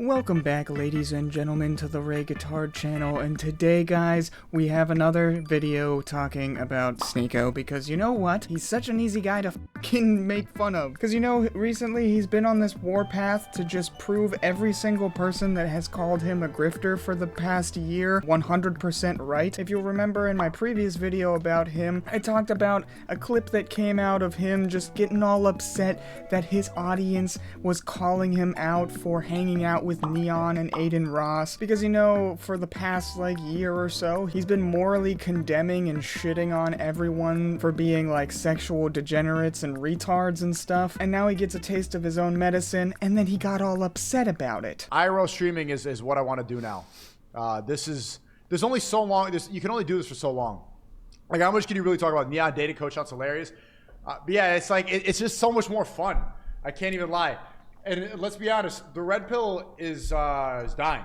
Welcome back, ladies and gentlemen, to the Ray Guitar channel, and today, guys, we have another video talking about Sneako, because you know what? He's such an easy guy to fucking make fun of. Because you know, recently he's been on this warpath to just prove every single person that has called him a grifter for the past year 100% right. If you'll remember in my previous video about him, I talked about a clip that came out of him just getting all upset that his audience was calling him out for hanging out with Neon and Aiden Ross, because you know, for the past like year or so, he's been morally condemning and shitting on everyone for being like sexual degenerates and retards and stuff, and now he gets a taste of his own medicine, and then he got all upset about it. IRL streaming is what I want to do now. There's only so long, you can only do this for so long. Like, how much can you really talk about Neon dating coach? That's hilarious. But yeah, it's like, it's just so much more fun. I can't even lie. And let's be honest, the red pill is dying.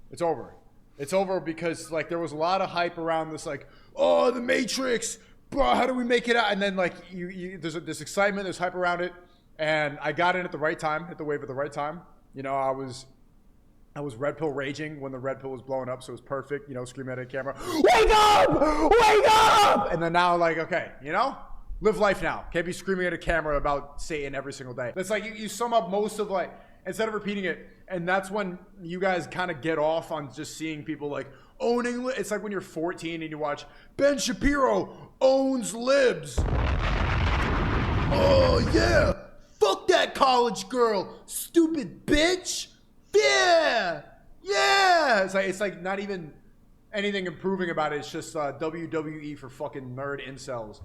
It's over. It's over because like there was a lot of hype around this, like, oh, the Matrix, bro, how do we make it out? And then like there's this excitement, there's hype around it, and I got in at the right time, hit the wave at the right time. You know, I was red pill raging when the red pill was blowing up, so it was perfect. You know, screaming at a camera, wake up, wake up! And then now, like, okay, you know. Live life now. Can't be screaming at a camera about Satan every single day. That's like, you sum up most of like, instead of repeating it, and that's when you guys kind of get off on just seeing people like owning, it's like when you're 14 and you watch Ben Shapiro owns libs. Oh yeah, fuck that college girl, stupid bitch. Yeah, yeah. It's like not even anything improving about it. It's just WWE for fucking nerd incels.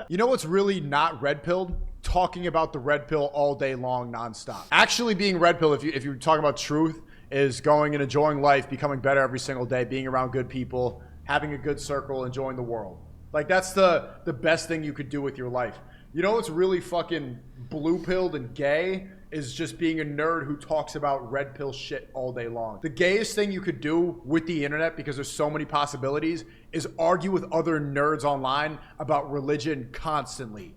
You know what's really not red pilled? Talking about the red pill all day long nonstop. Actually being red pill, if you talk about truth, is going and enjoying life, becoming better every single day, being around good people, having a good circle, enjoying the world. Like, that's the best thing you could do with your life. You know what's really fucking blue pilled and gay? Is just being a nerd who talks about red pill shit all day long. The gayest thing you could do with the internet, because there's so many possibilities, is argue with other nerds online about religion constantly.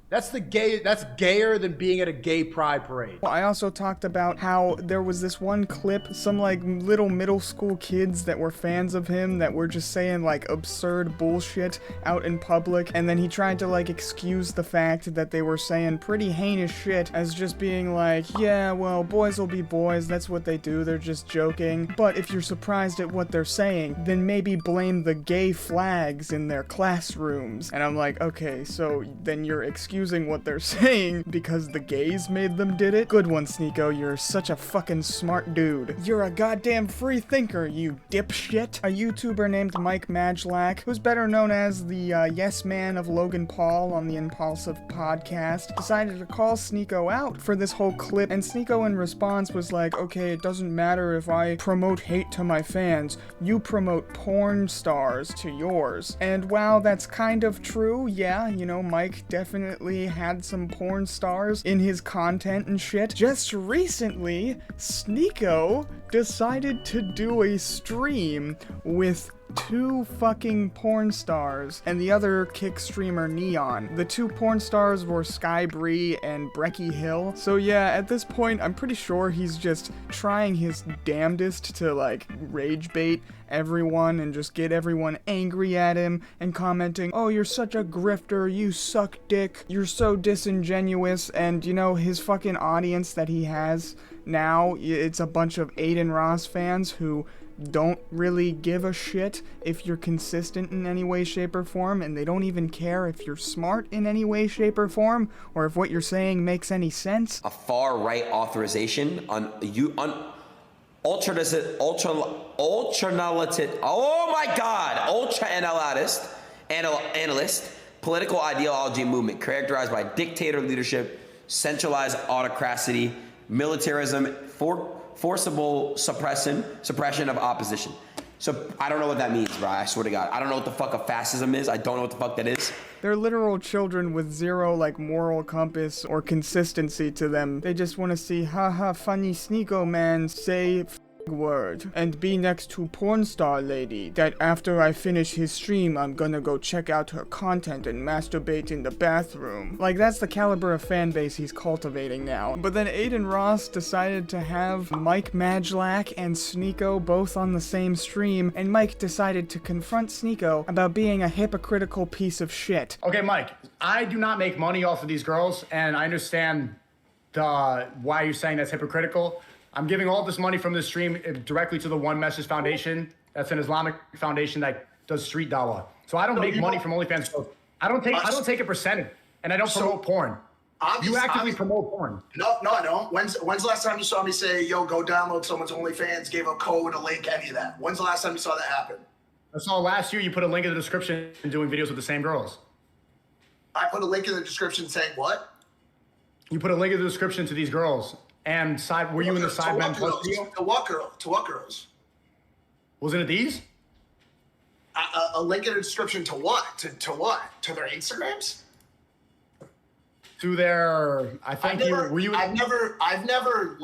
That's gayer than being at a gay pride parade. I also talked about how there was this one clip, some like little middle school kids that were fans of him that were just saying like absurd bullshit out in public, and then he tried to like excuse the fact that they were saying pretty heinous shit as just being like, yeah, well, boys will be boys, that's what they do, they're just joking. But if you're surprised at what they're saying, then maybe blame the gay flags in their classrooms. And I'm like, okay, so then you're excusing what they're saying because the gays made them did it? Good one, Sneako, you're such a fucking smart dude. You're a goddamn free thinker, you dipshit. A YouTuber named Mike Majlak, who's better known as the yes man of Logan Paul on the Impulsive podcast, decided to call Sneako out for this whole clip, and Sneako in response was like, okay, it doesn't matter if I promote hate to my fans, you promote porn stars to yours. And while that's kind of true, yeah, you know, Mike definitely had some porn stars in his content and shit. Just recently, Sneako decided to do a stream with two fucking porn stars and the other kick streamer Neon. The two porn stars were Sky Bree and Brecky Hill. So yeah, at this point, I'm pretty sure he's just trying his damnedest to like rage bait everyone and just get everyone angry at him and commenting, oh, you're such a grifter, you suck dick, you're so disingenuous. And you know, his fucking audience that he has now, it's a bunch of Aiden Ross fans who don't really give a shit if you're consistent in any way, shape, or form, and they don't even care if you're smart in any way, shape, or form, or if what you're saying makes any sense. A far-right authorization on ultra-analytic, oh my God, ultra-analyst, political ideology movement characterized by dictator leadership, centralized autocracy, militarism, forcible suppression of opposition. So I don't know what that means, bro. I swear to God. I don't know what the fuck a fascism is. I don't know what the fuck that is. They're literal children with zero, like, moral compass or consistency to them. They just want to see, haha, funny Sneako man say word and be next to porn star lady that after I finish his stream I'm gonna go check out her content and masturbate in the bathroom. Like, that's the caliber of fan base he's cultivating now. But then Aiden Ross decided to have Mike Majlak and Sneako both on the same stream, and Mike decided to confront Sneako about being a hypocritical piece of shit. Okay, Mike, I do not make money off of these girls, and I understand why you're saying that's hypocritical. I'm giving all this money from this stream directly to the One Message Foundation. That's an Islamic foundation that does street dawah. So I don't make money from OnlyFans. So I don't take a percentage, and I don't promote porn. You actively promote porn. No, I don't. When's the last time you saw me say, yo, go download someone's OnlyFans, gave a code, a link, any of that? When's the last time you saw that happen? I saw last year you put a link in the description and doing videos with the same girls. I put a link in the description saying what? You put a link in the description to these girls. And were you in the Sidemen Plus video? To what girls? Wasn't it these? A link in the description to what? To what? To their Instagrams? To their, I think I've never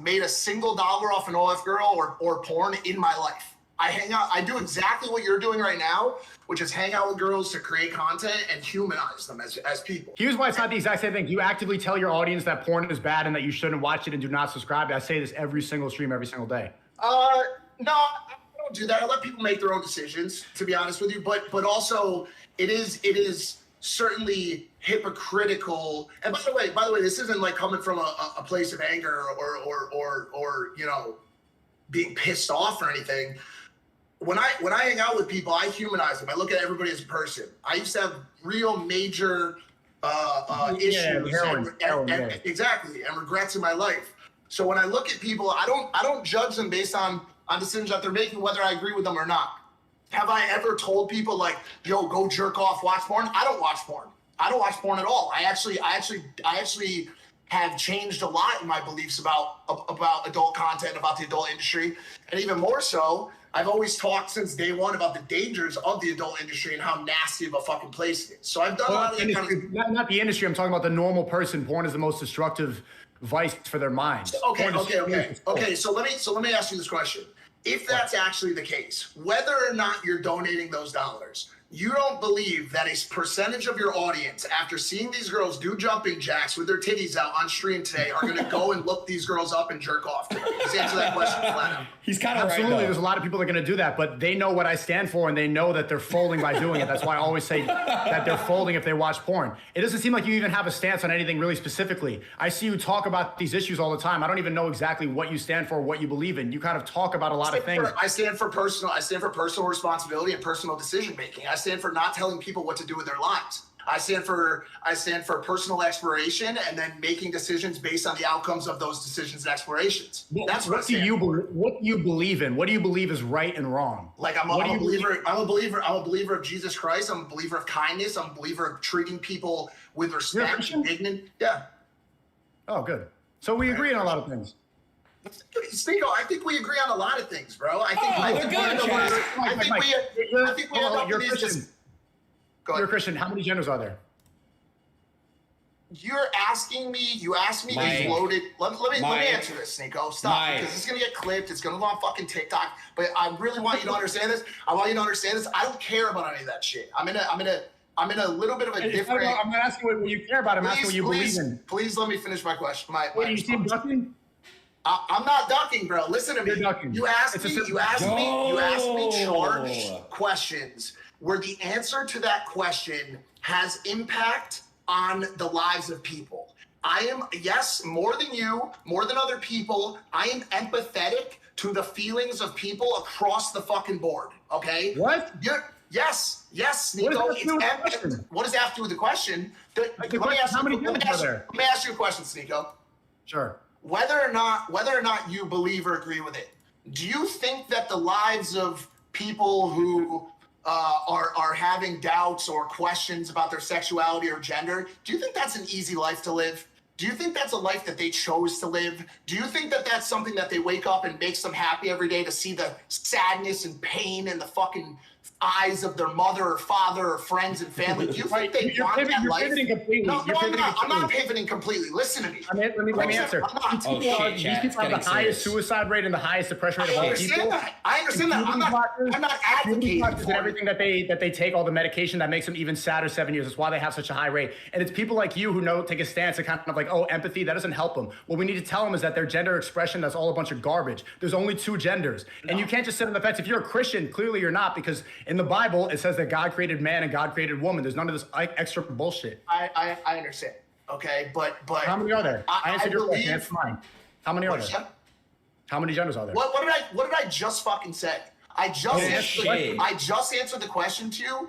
made a single dollar off an OF girl or porn in my life. I do exactly what you're doing right now, which is hang out with girls to create content and humanize them as people. Here's why it's not the exact same thing. You actively tell your audience that porn is bad and that you shouldn't watch it and do not subscribe. I say this every single stream, every single day. No, I don't do that. I let people make their own decisions, to be honest with you. But also, it is certainly hypocritical. And by the way, this isn't like coming from a place of anger or you know, being pissed off or anything. When I hang out with people, I humanize them. I look at everybody as a person. I used to have real major issues exactly, and regrets in my life. So when I look at people, I don't judge them based on decisions that they're making, whether I agree with them or not. Have I ever told people like, yo, go jerk off, watch porn? I don't watch porn. I don't watch porn at all. I actually have changed a lot in my beliefs about adult content, about the adult industry, and even more so, I've always talked since day one about the dangers of the adult industry and how nasty of a fucking place it is. So I've done a lot of that kind of... Not the industry, I'm talking about the normal person. Porn is the most destructive vice for their minds. Okay. So let me ask you this question. If that's actually the case, whether or not you're donating those dollars, you don't believe that a percentage of your audience, after seeing these girls do jumping jacks with their titties out on stream today, are going to go and look these girls up and jerk off to them? Just answer that question flat out. He's kind of right, absolutely. There's a lot of people that are going to do that, but they know what I stand for, and they know that they're folding by doing it. That's why I always say that they're folding if they watch porn. It doesn't seem like you even have a stance on anything really specifically. I see you talk about these issues all the time. I don't even know exactly what you stand for, what you believe in. You kind of talk about a lot of things. I stand for personal responsibility and personal decision making. I stand for not telling people what to do with their lives. I stand for personal exploration and then making decisions based on the outcomes of those decisions and explorations. That's what do you believe in? What do you believe is right and wrong? Like I'm a believer of Jesus Christ. I'm a believer of kindness. I'm a believer of treating people with respect and dignity. Yeah. Oh, good. So we agree on a lot of things. Sneako, I think we agree on a lot of things, bro. You're a Christian. How many genders are there? You asked me these loaded. Let me answer this, Sneako. Stop, because it's gonna get clipped. It's gonna go on fucking TikTok. But I really want you to understand this. I don't care about any of that shit. I'm in a little bit of a different. I'm not asking what you care about. I'm asking what you believe in. Please let me finish my question. What do you see ducking? I'm not ducking, bro. Listen to me. You asked me charged questions where the answer to that question has impact on the lives of people. I am, yes, more than you, more than other people, I am empathetic to the feelings of people across the fucking board, okay? What? Yes, Sneako. What does that have to do with the question? Let me ask you a question, Sneako. Sure. Whether or not you believe or agree with it, do you think that the lives of people who are having doubts or questions about their sexuality or gender, do you think that's an easy life to live? Do you think that's a life that they chose to live? Do you think that that's something that they wake up and makes them happy every day to see the sadness and pain and the fucking eyes of their mother or father or friends and family. Do you think they want that life? Pivoting completely. No, I'm not pivoting completely. Listen to me. Let me answer. These people have the highest suicide rate and the highest depression rate of all people. I understand that. I'm not advocating for everything that they take, all the medication that makes them even sadder 7 years. That's why they have such a high rate. And it's people like you who take a stance and kind of like, oh, empathy, that doesn't help them. What we need to tell them is that their gender expression, that's all a bunch of garbage. There's only 2 genders. And you can't just sit on the fence. If you're a Christian, clearly you're not, because in the Bible, it says that God created man and God created woman. There's none of this extra bullshit. I understand. Okay, but how many are there? I answered your question. That's mine. How many are there? How many genders are there? What did I just fucking say? I just answered the question to you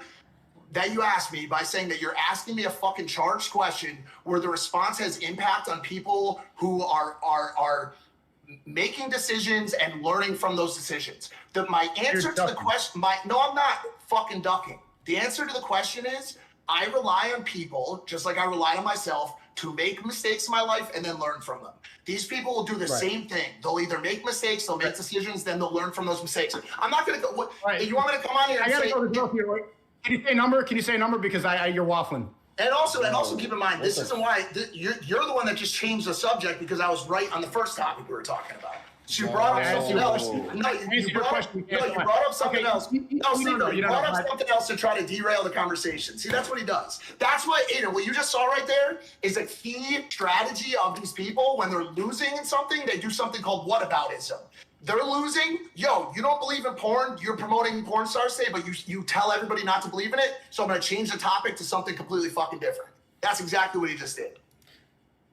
that you asked me by saying that you're asking me a fucking charged question where the response has impact on people who are making decisions and learning from those decisions. My answer to the question, no, I'm not fucking ducking. The answer to the question is, I rely on people, just like I rely on myself, to make mistakes in my life and then learn from them. These people will do the same thing. They'll either make mistakes, they'll make decisions, then they'll learn from those mistakes. I'm not going to go. You want me to come on here and say... Can you say a number? Can you say a number? Because you're waffling. And also keep in mind, this isn't why you're the one that just changed the subject, because I was right on the first topic we were talking about. So you brought up something else. No, you brought up something else. You brought up something else to try to derail the conversation. See, that's what he does. That's why, Aiden, what you just saw right there is a key strategy of these people. When they're losing in something, they do something called whataboutism. They're losing. Yo, you don't believe in porn. You're promoting porn stars today, but you tell everybody not to believe in it. So I'm going to change the topic to something completely fucking different. That's exactly what he just did.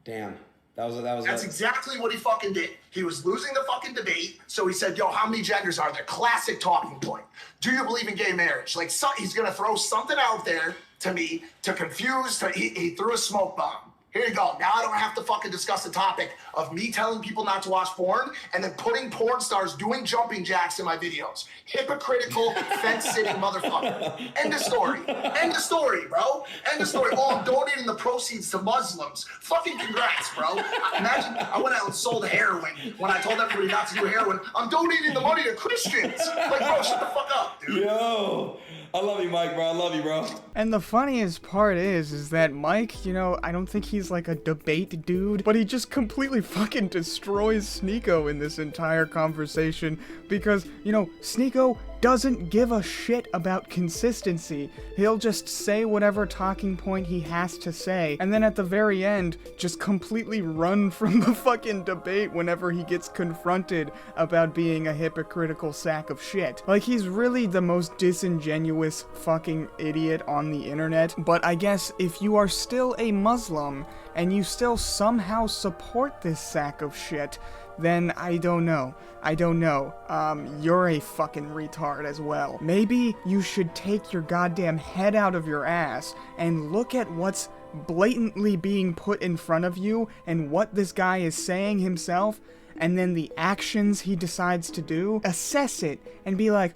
Damn. That's exactly what he fucking did. He was losing the fucking debate, so he said, yo, how many genders are there? Classic talking point. Do you believe in gay marriage? Like, he's going to throw something out there to me to confuse. He threw a smoke bomb. Here you go. Now I don't have to fucking discuss the topic of me telling people not to watch porn and then putting porn stars doing jumping jacks in my videos. Hypocritical, fence-sitting motherfucker. End of story. End of story, bro. End of story. Oh, I'm donating the proceeds to Muslims. Fucking congrats, bro. Imagine I went out and sold heroin when I told everybody not to do heroin. I'm donating the money to Christians. Like, bro, shut the fuck up, dude. Yo. I love you, Mike, bro. I love you, bro. And the funniest part is that Mike, I don't think he's like a debate dude, but he just completely fucking destroys Sneako in this entire conversation because, Sneako doesn't give a shit about consistency. He'll just say whatever talking point he has to say, and then at the very end, just completely run from the fucking debate whenever he gets confronted about being a hypocritical sack of shit. Like, he's really the most disingenuous fucking idiot on the internet, but I guess if you are still a Muslim, and you still somehow support this sack of shit, then I don't know. You're a fucking retard as well. Maybe you should take your goddamn head out of your ass and look at what's blatantly being put in front of you and what this guy is saying himself, and then the actions he decides to do. Assess it and be like,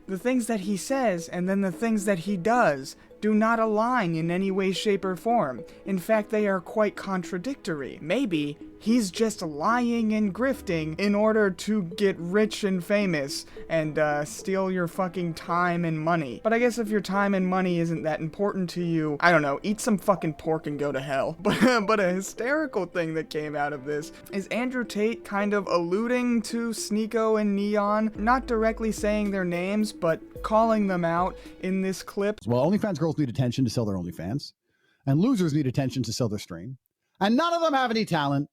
the things that he says and then the things that he does do not align in any way, shape, or form. In fact, they are quite contradictory. Maybe he's just lying and grifting in order to get rich and famous and steal your fucking time and money. But I guess if your time and money isn't that important to you, I don't know, eat some fucking pork and go to hell. But a hysterical thing that came out of this is Andrew Tate kind of alluding to Sneako and Neon, not directly saying their names, but calling them out in this clip. Well, OnlyFans girls need attention to sell their OnlyFans, and losers need attention to sell their stream. And none of them have any talent.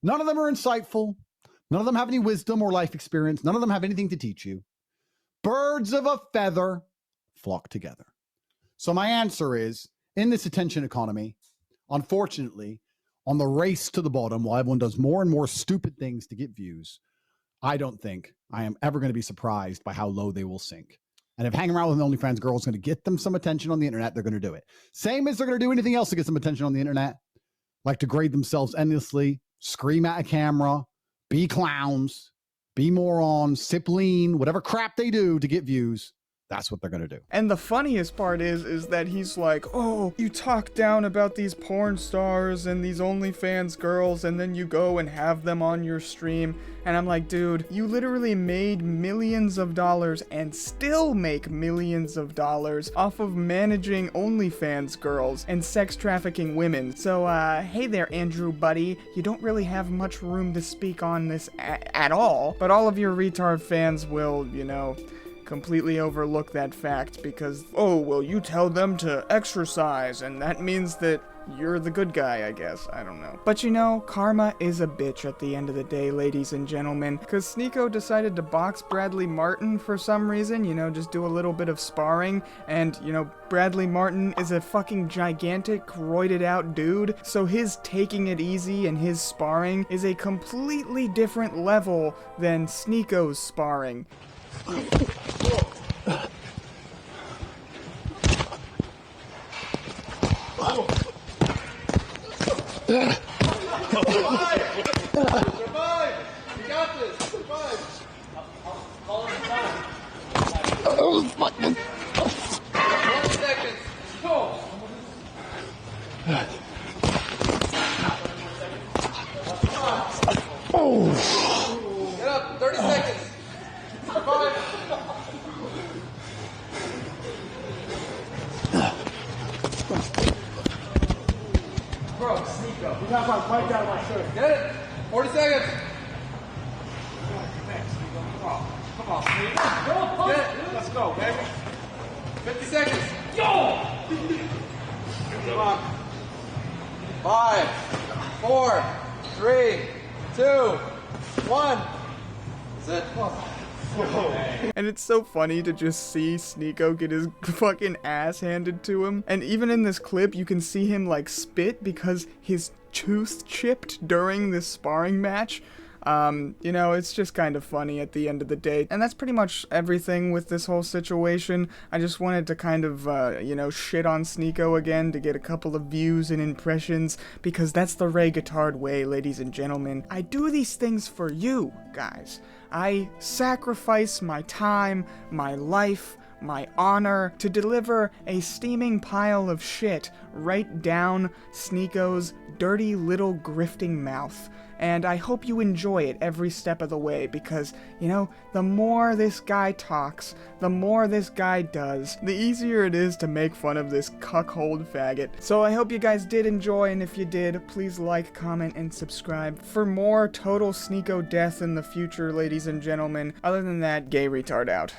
None of them are insightful. None of them have any wisdom or life experience. None of them have anything to teach you. Birds of a feather flock together. So my answer is, in this attention economy, unfortunately, on the race to the bottom, while everyone does more and more stupid things to get views, I don't think I am ever going to be surprised by how low they will sink. And if hanging around with an OnlyFans girl is going to get them some attention on the internet, they're going to do it. Same as they're going to do anything else to get some attention on the internet, like degrade themselves endlessly, scream at a camera, be clowns, be morons, sip lean, whatever crap they do to get views. That's what they're going to do. And the funniest part is that he's like, oh, you talk down about these porn stars and these OnlyFans girls, and then you go and have them on your stream. And I'm like, dude, you literally made millions of dollars and still make millions of dollars off of managing OnlyFans girls and sex trafficking women. So, hey there, Andrew buddy, you don't really have much room to speak on this at all, but all of your retard fans will, you know, completely overlook that fact because, oh, well, you tell them to exercise, and that means that you're the good guy, I guess. I don't know. But you know, karma is a bitch at the end of the day, ladies and gentlemen, because Sneako decided to box Bradley Martin for some reason, you know, just do a little bit of sparring, and, you know, Bradley Martin is a fucking gigantic, roided out dude, so his taking it easy and his sparring is a completely different level than Sneako's sparring. Survive! You got this! Survive! Call it time. 1 second. Go! Get up! 30 seconds! Survive! Bro, Sneako. You got my bite out of my shirt. Get it? 40 seconds. Come on, Sneako. Get it. Let's go, baby. 50 seconds. Yo! Come on. 5, 4, 3, 2, 1. That's it. And it's so funny to just see Sneako get his fucking ass handed to him. And even in this clip, you can see him like spit because his tooth chipped during this sparring match. You know, it's just kind of funny at the end of the day. And that's pretty much everything with this whole situation. I just wanted to kind of, you know, shit on Sneako again to get a couple of views and impressions, because that's the Ray Guitard way, ladies and gentlemen. I do these things for you, guys. I sacrifice my time, my life, my honor to deliver a steaming pile of shit right down Sneako's dirty little grifting mouth. And I hope you enjoy it every step of the way, because, you know, the more this guy talks, the more this guy does, the easier it is to make fun of this cuckold faggot. So I hope you guys did enjoy, and if you did, please like, comment, and subscribe for more total Sneako death in the future, ladies and gentlemen. Other than that, gay retard out.